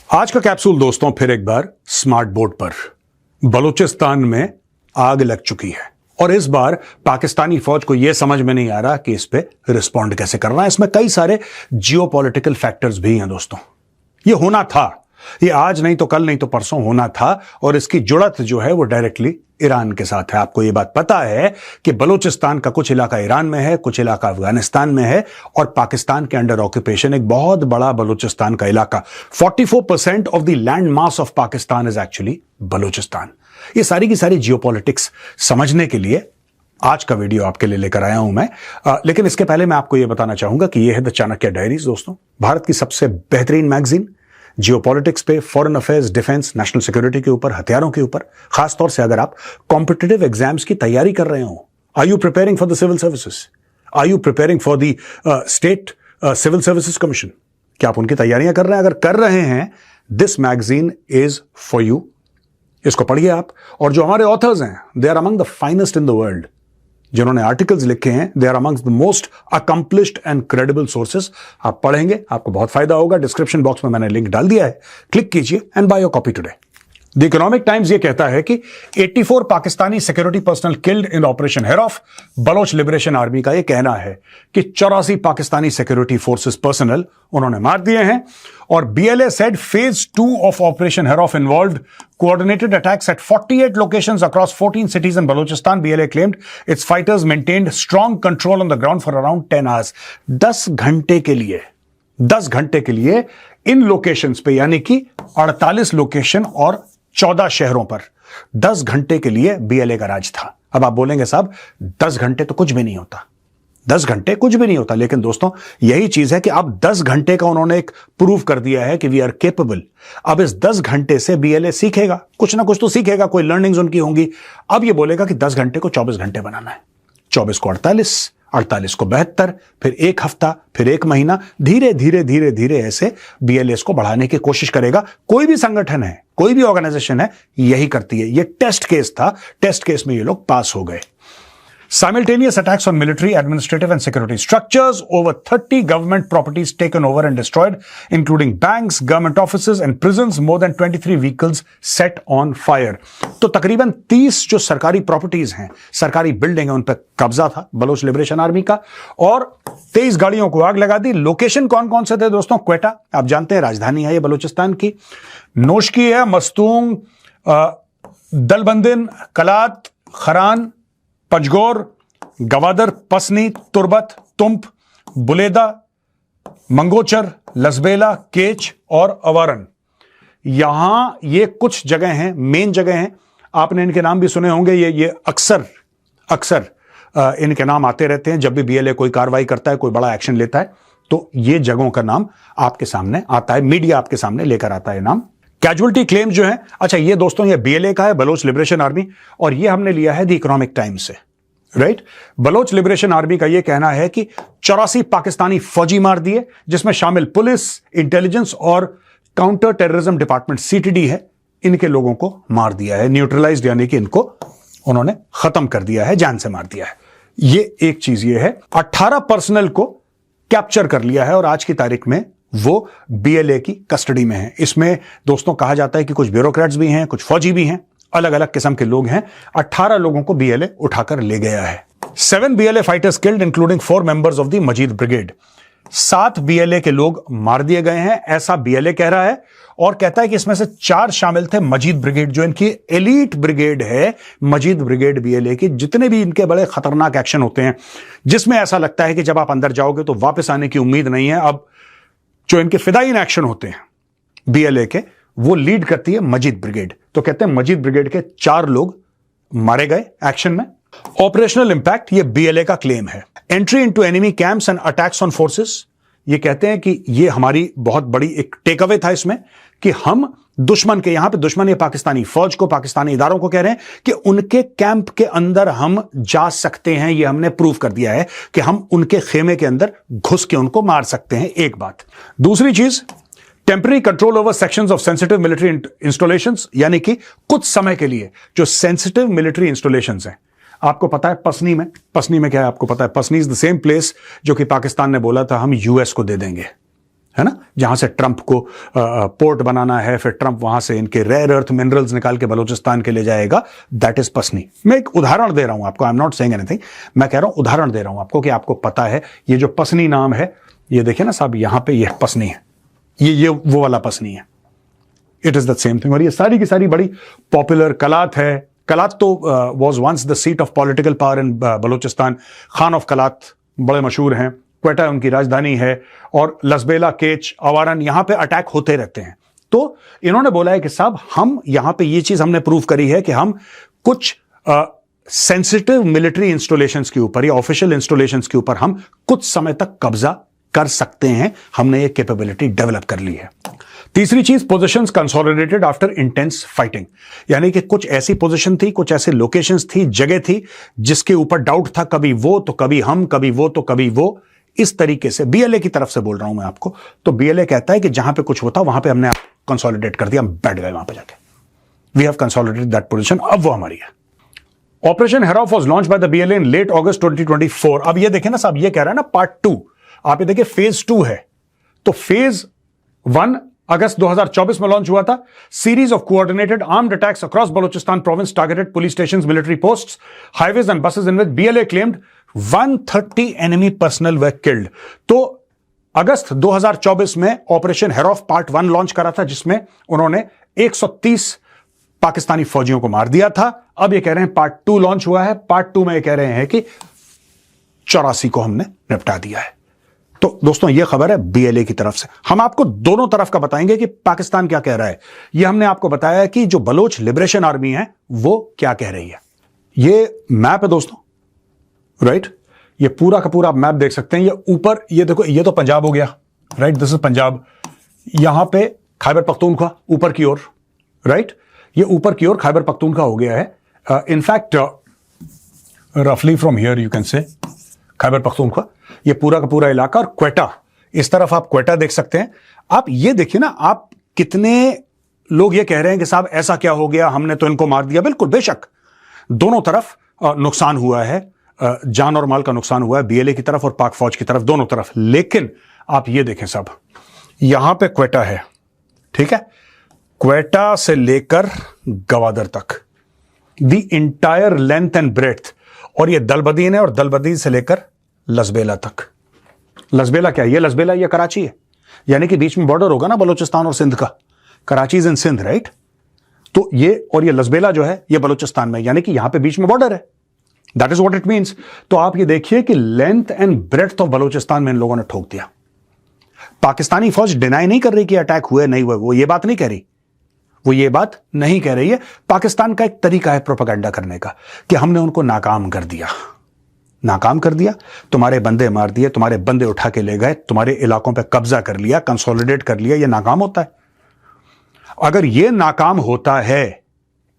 आज का कैप्सूल दोस्तों फिर एक बार स्मार्ट बोर्ड पर। बलूचिस्तान में आग लग चुकी है और इस बार पाकिस्तानी फौज को यह समझ में नहीं आ रहा कि इस पे रिस्पॉन्ड कैसे करना है। इसमें कई सारे जियोपॉलिटिकल फैक्टर्स भी हैं दोस्तों। ये होना था, ये आज नहीं तो कल नहीं तो परसों होना था और इसकी जुड़त जो है वो डायरेक्टली ईरान के साथ है। आपको ये बात पता है कि बलूचिस्तान का कुछ इलाका ईरान में है, कुछ इलाका अफगानिस्तान में है और पाकिस्तान के अंडर ऑक्यूपेशन एक बहुत बड़ा बलूचिस्तान का इलाका। 44% of the land mass of Pakistan is actually Balochistan. ये सारी की सारी जियोपॉलिटिक्स समझने के लिए आज का वीडियो आपके लिए लेकर आया हूं मैं। लेकिन इसके पहले मैं आपको यह बताना चाहूंगा कि यह है द चाणक्य डायरीज दोस्तों, भारत की सबसे बेहतरीन मैगजीन जियोपॉलिटिक्स पे, foreign affairs, defence, national security के ऊपर, हथियारों के ऊपर। खासतौर से अगर आप कॉम्पिटिटिव एग्जाम्स की तैयारी कर रहे हो, are you preparing for the civil services, are you preparing for the state civil services commission, क्या आप उनकी तैयारियां कर रहे हैं? अगर कर रहे हैं, this magazine is for you. इसको पढ़िए आप। और जो हमारे ऑथर्स हैं, they are among the finest in the world. जिन्होंने आर्टिकल्स लिखे हैं, they are amongst the most accomplished and credible sources. आप पढ़ेंगे, आपको बहुत फायदा होगा। डिस्क्रिप्शन बॉक्स में मैंने लिंक डाल दिया है, क्लिक कीजिए and buy your copy today. The Economic Times ये कहता है कि 84 Pakistani security personnel killed in operation Herof. Baloch liberation army का ये कहना है कि 84 पाकिस्तानी सिक्योरिटी फोर्सेस पर्सनल उन्होंने मार दिए हैं। और BLA said phase 2 of Operation Herof involved coordinated attacks at 48 locations across 14 cities in Balochistan. BLA claimed its fighters maintained strong control on the ground for around 10 hours. 10 घंटे के लिए इन locations पे, यानी कि 48 लोकेशन और 14 शहरों पर 10 घंटे के लिए BLA का राज था। अब आप बोलेंगे साहब 10 घंटे तो कुछ भी नहीं होता, 10 घंटे कुछ भी नहीं होता। लेकिन दोस्तों यही चीज है कि अब 10 घंटे का उन्होंने एक प्रूव कर दिया है कि वी आर केपेबल। अब इस 10 घंटे से BLA सीखेगा, कुछ ना कुछ तो सीखेगा, कोई लर्निंग्स उनकी होंगी। अब ये बोलेगा कि 10 घंटे को 24 घंटे बनाना है, 24 को 48, 48 को 72, फिर एक हफ्ता, फिर एक महीना। धीरे धीरे धीरे धीरे ऐसे BLA को बढ़ाने की कोशिश करेगा। कोई भी संगठन है, कोई भी ऑर्गेनाइजेशन है, यही करती है। ये टेस्ट केस था, टेस्ट केस में ये लोग पास हो गए। Simultaneous attacks on military, administrative and security structures. Over 30 government properties taken over and destroyed, including banks, government offices and prisons. More than 23 vehicles set on fire. तो तकरीबन 30 जो सरकारी प्रॉपर्टीज हैं, सरकारी बिल्डिंग है, उन पर कब्जा था बलोच लिबरेशन आर्मी का और 23 गाड़ियों को आग लगा दी। लोकेशन कौन कौन से थे दोस्तों? क्वेटा, आप जानते हैं राजधानी है ये बलूचिस्तान की। नोशकी है, मस्तूंग, दलबंदिन, कलात, खरान, पंजगोर, गवादर, पसनी, तुर्बत, तुम्प, बुलेदा, मंगोचर, लसबेला, केच और अवारन। यहां ये कुछ जगह हैं, मेन जगह हैं। आपने इनके नाम भी सुने होंगे। ये अक्सर इनके नाम आते रहते हैं जब भी BLA कोई कार्रवाई करता है, कोई बड़ा एक्शन लेता है, तो ये जगहों का नाम आपके सामने आता है, मीडिया आपके सामने लेकर आता है नाम। कैजुअलिटी क्लेम जो है, अच्छा ये दोस्तों ये BLA का है, बलोच लिबरेशन आर्मी, और ये हमने लिया है द इकोनॉमिक टाइम्स से, राइट। बलोच लिबरेशन आर्मी का ये कहना है कि 84 पाकिस्तानी फौजी मार दिए, जिसमें शामिल पुलिस, इंटेलिजेंस और काउंटर टेररिज्म डिपार्टमेंट CTD है। इनके लोगों को मार दिया है, न्यूट्रलाइज्ड, यानी कि इनको उन्होंने खत्म कर दिया है, जान से मार दिया है। ये एक चीज ये है। 18 पर्सनल को कैप्चर कर लिया है और आज की तारीख में वो BLA की कस्टडी में है। इसमें दोस्तों कहा जाता है कि कुछ ब्यूरोक्रेट्स भी हैं, कुछ फौजी भी हैं, अलग अलग किस्म के लोग हैं। 18 लोगों को BLA उठाकर ले गया है। 7 BLA fighters killed including 4 members of the Majeed brigade. 7 BLA के लोग मार दिए गए हैं, ऐसा BLA कह रहा है और कहता है कि इसमें से 4 शामिल थे मजीद ब्रिगेड, जो इनकी एलीट ब्रिगेड है। मजीद ब्रिगेड BLA की जितने भी इनके बड़े खतरनाक एक्शन होते हैं, जिसमें ऐसा लगता है कि जब आप अंदर जाओगे तो वापस आने की उम्मीद नहीं है, अब जो इनके फिदायीन एक्शन होते हैं BLA के, वो लीड करती है मजीद ब्रिगेड। तो कहते हैं मजीद ब्रिगेड के 4 लोग मारे गए एक्शन में। ऑपरेशनल इंपैक्ट, ये BLA का क्लेम है। Entry into enemy camps and attacks on forces, ये कहते हैं कि ये हमारी बहुत बड़ी एक टेक अवे था इसमें, कि हम दुश्मन के, यहां पे दुश्मन ये पाकिस्तानी फौज को, पाकिस्तानी इदारों को कह रहे हैं कि उनके कैंप के अंदर हम जा सकते हैं। ये हमने प्रूव कर दिया है कि हम उनके खेमे के अंदर घुस के उनको मार सकते हैं। एक बात। दूसरी चीज, temporary control over sections of sensitive military installations, यानी कि कुछ समय के लिए जो सेंसिटिव मिलिट्री इंस्टॉलेशंस हैं, आपको पता है पसनी में क्या है? आपको पता है पसनी इज द सेम प्लेस जो कि पाकिस्तान ने बोला था हम US को दे देंगे, है ना, जहां से ट्रंप को पोर्ट बनाना है, फिर ट्रंप वहां से इनके रेयर अर्थ मिनरल्स निकाल के बलूचिस्तान के ले जाएगा, दैट इज पसनी। मैं एक उदाहरण दे रहा हूं आपको, I am not saying anything, मैं कह रहा हूं उदाहरण दे रहा हूं आपको कि आपको पता है ये जो पसनी नाम है, ये देखिए ना साहब, यहां पे ये पसनी है, ये वो वाला पसनी है, it is the same thing. और ये सारी की सारी बड़ी पॉपुलर कलात है। कलात तो was once the seat of political power in Balochistan. Khan of Kalat बड़े मशहूर हैं, क्वेटा उनकी राजधानी है, और लसबेला, केच, अवारन, यहां पे अटैक होते रहते हैं। तो इन्होंने बोला है कि साहब हम यहां पे ये चीज हमने प्रूव करी है कि हम कुछ सेंसिटिव मिलिट्री इंस्टॉलेशंस के ऊपर या ऑफिशियल इंस्टॉलेशंस के ऊपर हम कुछ समय तक कब्जा कर सकते हैं, हमने ये कैपेबिलिटी डेवलप कर ली है। तीसरी चीज, positions consolidated after intense fighting, यानी कि कुछ ऐसी पोजीशन थी, कुछ ऐसे लोकेशंस थी, जगह थी जिसके ऊपर डाउट था, कभी वो तो कभी हम, कभी वो तो कभी वो, इस तरीके से। बीएलए की तरफ से बोल रहा हूं मैं आपको, तो बीएलए कहता है कि जहां पे कुछ होता वहां पे हमने कंसोलिडेट कर दिया, हम बैठ गए वहां पे जाके, we have consolidated that position, अब वो हमारी है। Operation Herof was launched by the BLA in late August 2024। अब ये देखें ना साहब, ये कह रहा है ना पार्ट 2, आप ये देखिए फेज 2 है, तो फेज 1 अगस्त 2024 में लॉन्च हुआ था। Series of coordinated armed attacks across Balochistan province targeted police stations, military posts, highways and buses in which BLA claimed 130 enemy personal were killed. तो अगस्त 2024 में ऑपरेशन हेरॉफ पार्ट 1 लॉन्च करा था, जिसमें उन्होंने 130 पाकिस्तानी फौजियों को मार दिया था। अब ये कह रहे हैं पार्ट 2 लॉन्च हुआ है, पार्ट 2 में ये कह रहे हैं कि 84 को हमने निपटा दिया है। तो दोस्तों ये खबर है बीएलए की तरफ से। हम आपको दोनों तरफ का बताएंगे कि पाकिस्तान क्या कह रहा है। ये हमने आपको बताया कि जो बलोच लिबरेशन आर्मी है वो क्या कह रही है। ये मैप है दोस्तों, राइट, ये पूरा का पूरा आप मैप देख सकते हैं। ये ऊपर ये देखो, ये तो पंजाब हो गया, राइट, दिस इज पंजाब। यहां पे खैबर पख्तूनख्वा ऊपर की ओर, राइट, ये ऊपर की ओर खैबर पख्तूनख्वा हो गया है। इनफैक्ट रफली from here you can say Khyber Pakhtunkhwa, ये पूरा का पूरा इलाका, और क्वेटा, इस तरफ आप क्वेटा देख सकते हैं। आप ये देखिए ना, आप कितने लोग ये कह रहे हैं कि साहब ऐसा क्या हो गया, हमने तो इनको मार दिया। बिल्कुल, बेशक दोनों तरफ नुकसान हुआ है, जान और माल का नुकसान हुआ है, बीएलए की तरफ और पाक फौज की तरफ, दोनों तरफ। लेकिन आप ये देखें साहब, यहां पे क्वेटा है, ठीक है, क्वेटा से लेकर गवादर तक, the entire length and breadth, और ये दलबदीन है, और दलबदीन से लेकर लसबेला तक। लसबेला क्या है? ये लसबेला, ये कराची है, यानी कि बीच में बॉर्डर होगा ना बलूचिस्तान और सिंध का, Karachi is in Sindh, right. तो ये और ये लसबेला जो है ये बलूचिस्तान में, यानी कि यहां पे बीच में बॉर्डर है, that is what it means. तो आप ये देखिए कि length and breadth of Balochistan में इन लोगों ने ठोक दिया। पाकिस्तानी फौज डिनाई नहीं कर रही कि अटैक हुए नहीं हुए, वो ये बात नहीं कह रही, वो ये बात नहीं कह रही है। पाकिस्तान का एक तरीका है प्रोपेगेंडा करने का कि हमने उनको नाकाम कर दिया, नाकाम कर दिया, तुम्हारे बंदे मार दिए, तुम्हारे बंदे उठा के ले गए, तुम्हारे इलाकों पे कब्जा कर लिया, कंसोलिडेट कर लिया। ये नाकाम होता है। अगर ये नाकाम होता है,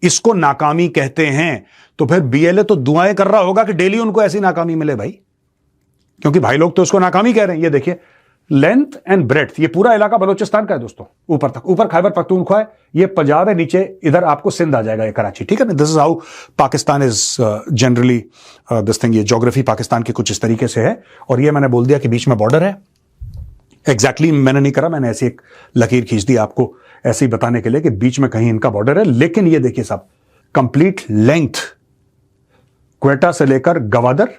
इसको नाकामी कहते हैं, तो फिर बीएलए तो दुआएं कर रहा होगा कि डेली उनको ऐसी नाकामी मिले भाई, क्योंकि भाई लोग तो उसको नाकामी कह रहे हैं। ये देखिए लेंथ एंड ब्रेड्थ, ये पूरा इलाका बलूचिस्तान का है दोस्तों, ऊपर तक, ऊपर खैबर पख्तूनख्वा है, ये पंजाब है, नीचे इधर आपको सिंध आ जाएगा, ये कराची, ठीक है ना। This is how Pakistan is generally this thing. ये ज्योग्राफी पाकिस्तान की कुछ इस तरीके से है, और ये मैंने बोल दिया कि बीच में बॉर्डर है। एग्जैक्टली मैंने नहीं करा, मैंने ऐसी एक लकीर खींच दी आपको ऐसे ही बताने के लिए कि बीच में कहीं इनका बॉर्डर है। लेकिन ये देखिए साहब, कंप्लीट लेंथ, क्वेटा से लेकर गवादर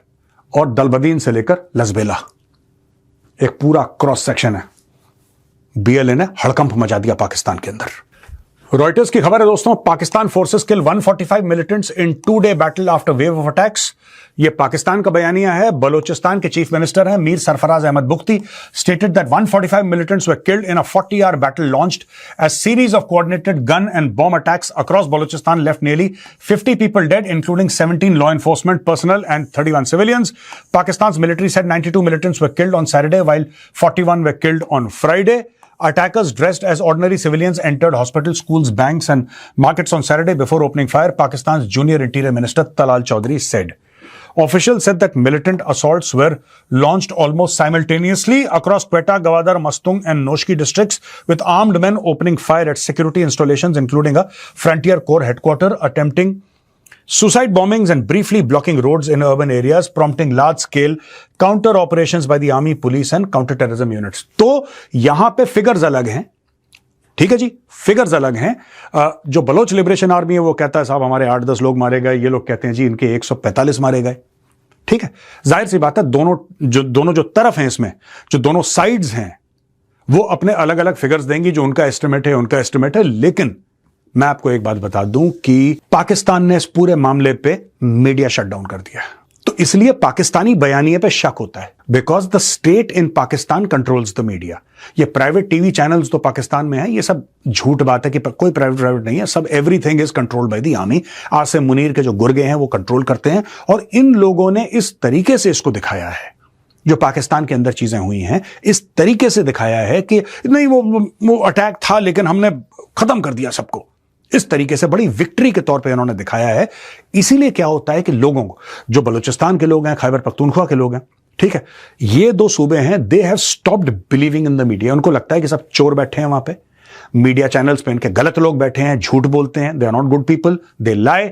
और दलबदीन से लेकर लसबेला, एक पूरा क्रॉस सेक्शन है। बीएलए ने हड़कंप मचा दिया पाकिस्तान के अंदर। रॉयटर्स की खबर है दोस्तों, Pakistan forces kill 145 militants in 2-day battle after wave of attacks. ये पाकिस्तान का बयानिया है। बलोचिस्तान के चीफ मिनिस्टर हैं Mir Sarfaraz Ahmed Bugti stated that 145 militants were killed in a 40-hour battle launched as series of coordinated gun and bomb attacks across Balochistan left nearly 50 people dead, including 17 law enforcement personnel and 31 civilians. Pakistan's military said 92 militants were killed on Saturday, while 41 were killed on Friday. Attackers dressed as ordinary civilians entered hospitals, schools, banks and markets on Saturday before opening fire, Pakistan's junior interior minister Talal Chaudhary said. Officials said that militant assaults were launched almost simultaneously across Quetta, Gawadar, Mastung and Noshki districts, with armed men opening fire at security installations, including a Frontier Corps headquarters, attempting Suicide bombings and briefly blocking roads in urban areas, prompting large-scale counter operations by the army, police and counter-terrorism units. तो यहां पे figures अलग हैं, ठीक है जी, figures अलग हैं। जो बलोच लिबरेशन आर्मी है वो कहता है साहब हमारे 8-10 लोग मारे गए, ये लोग कहते हैं जी इनके 145 मारे गए। ठीक है, जाहिर सी बात है दोनों जो तरफ हैं इसमें, जो दोनों साइड्स हैं, वो अपने अलग अलग फिगर्स देंगी। जो उनका एस्टिमेट है उनका एस्टिमेट है, लेकिन मैं आपको एक बात बता दूं कि पाकिस्तान ने इस पूरे मामले पे मीडिया शटडाउन कर दिया। तो इसलिए पाकिस्तानी बयानिए पे शक होता है, because the state in Pakistan controls the media. ये प्राइवेट टीवी चैनल्स तो पाकिस्तान में है, ये सब झूठ बात है कि कोई प्राइवेट नहीं है, सब everything is controlled by the army. Asim Munir के जो गुर्गे हैं वो कंट्रोल करते हैं, और इन लोगों ने इस तरीके से इसको दिखाया है, जो पाकिस्तान के अंदर चीजें हुई हैं इस तरीके से दिखाया है कि नहीं वो अटैक था लेकिन हमने खत्म कर दिया सबको। इस तरीके से बड़ी विक्ट्री के तौर पे इन्होंने दिखाया है। इसीलिए क्या होता है कि लोगों को, जो बलूचिस्तान के लोग हैं, खैबर पख्तूनख्वा के लोग हैं, ठीक है, ये दो सूबे हैं, they have stopped believing in the media. उनको लगता है कि सब चोर बैठे हैं वहां पे, मीडिया चैनल्स पे इनके गलत लोग बैठे हैं, झूठ बोलते हैं, they are not good people, they lie.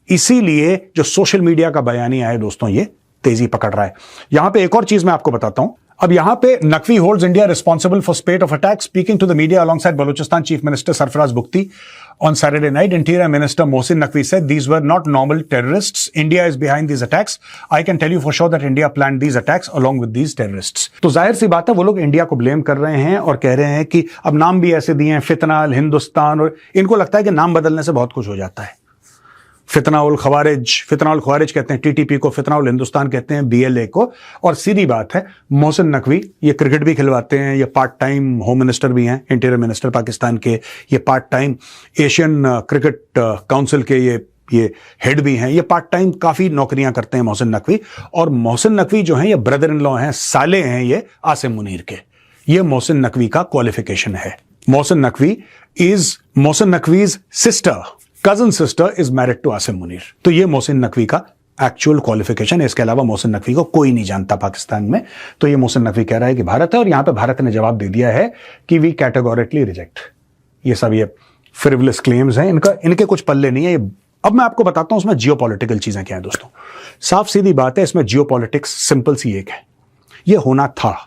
इसीलिए जो सोशल मीडिया का बयानिया है दोस्तों, ये तेजी पकड़ रहा है। यहां पे एक और चीज मैं आपको बताता हूं। अब यहां पे Naqvi holds India responsible for spate of attack, speaking to the media alongside Balochistan chief minister Sarfaraz Bugti on Saturday night. Interior Minister Mohsin Naqvi said these were not normal terrorists. India is behind these attacks. I can tell you for sure that India planned these attacks along with these terrorists. तो जाहिर सी बात है वो लोग India को blame कर रहे हैं और कह रहे हैं कि अब नाम भी ऐसे दिए हैं, फितनाल हिंदुस्तान, और इनको लगता है कि नाम बदलने से बहुत कुछ हो जाता है। फितनाउल खवारिज कहते हैं टीटीपी को, फितनाउल हिंदुस्तान कहते हैं बीएलए को। और सीधी बात है, मोहसिन नकवी ये क्रिकेट भी खिलवाते हैं, ये पार्ट टाइम होम मिनिस्टर भी हैं, इंटीरियर मिनिस्टर पाकिस्तान के, ये part time Asian cricket council के ये हेड भी हैं, ये पार्ट टाइम काफी नौकरियां करते हैं मोहसिन नकवी। और मोहसिन नकवी जो हैं ये ब्रदर इन लॉ हैं, साले हैं ये आसिम मुनीर के। ये मोहसिन नकवी का क्वालिफिकेशन है। Mohsin Naqvi's sister, cousin sister is married to Asim Munir. तो ये मोहसिन नकवी का एक्चुअल क्वालिफिकेशन है। इसके अलावा मोहसिन नकवी को कोई नहीं जानता पाकिस्तान में। तो ये मोहसिन नकवी कह रहा है कि भारत है, और यहां पे भारत ने जवाब दे दिया है कि वी कैटेगोरिकली रिजेक्ट। ये सब ये फ्रिवलेस क्लेम्स हैं, इनके कुछ पल्ले नहीं है। अब मैं आपको बताता हूं उसमें जियोपॉलिटिकल चीजें क्या है दोस्तों। साफ सीधी बात है, इसमें जियोपॉलिटिक्स सिंपल सी एक है, ये होना था,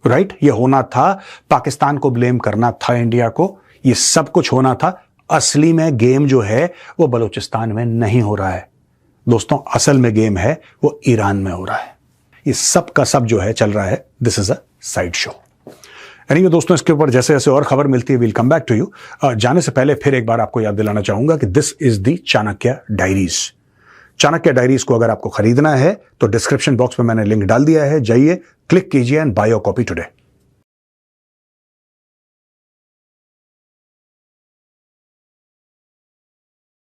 राइट, ये होना था, पाकिस्तान को ब्लेम करना था इंडिया को, ये सब कुछ होना था। असली में गेम जो है वो बलूचिस्तान में नहीं हो रहा है दोस्तों, असल में गेम है वो ईरान में हो रहा है। ये सब का सब जो है चल रहा है, this is a side show. Anyway दोस्तों, इसके ऊपर जैसे जैसे और खबर मिलती है we'll come back to you. जाने से पहले फिर एक बार आपको याद दिलाना चाहूंगा कि this is the Chanakya diaries. Chanakya diaries को अगर आपको खरीदना है तो डिस्क्रिप्शन बॉक्स में मैंने लिंक डाल दिया है, जाइए, क्लिक कीजिए and buy your copy today.